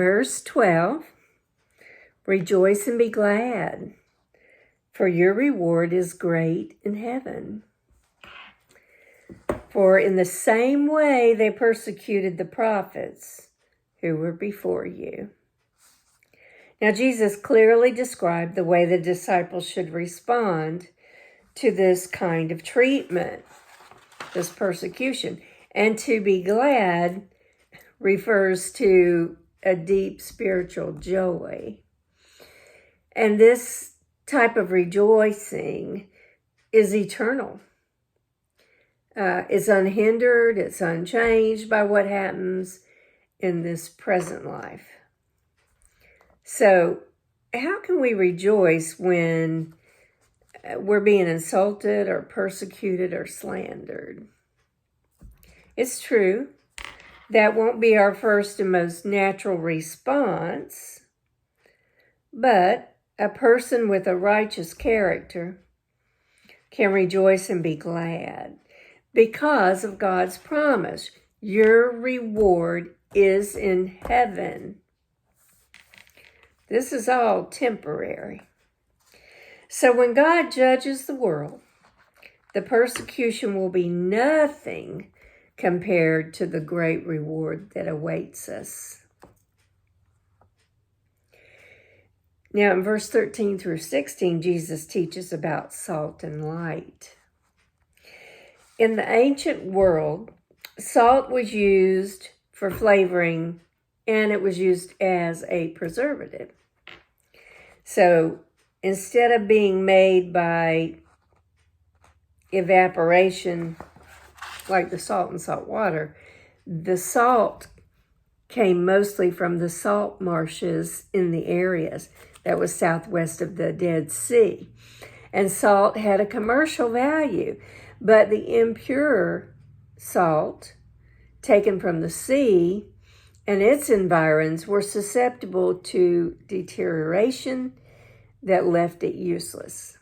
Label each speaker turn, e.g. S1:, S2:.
S1: Verse 12, rejoice and be glad, for your reward is great in heaven. For in the same way they persecuted the prophets who were before you. Now, Jesus clearly described the way the disciples should respond to this kind of treatment, this persecution. And to be glad refers to a deep spiritual joy. And this type of rejoicing is eternal. It's unhindered, it's unchanged by what happens in this present life. So, how can we rejoice when we're being insulted or persecuted or slandered? It's true, that won't be our first and most natural response, but a person with a righteous character can rejoice and be glad because of God's promise. Your reward is in heaven. This is all temporary. So when God judges the world, the persecution will be nothing compared to the great reward that awaits us. Now in verse 13 through 16, Jesus teaches about salt and light. In the ancient world, salt was used for flavoring, and it was used as a preservative. So instead of being made by evaporation, like the salt in salt water, the salt came mostly from the salt marshes in the areas that was southwest of the Dead Sea. And salt had a commercial value, but the impure salt taken from the sea and its environs were susceptible to deterioration that left it useless.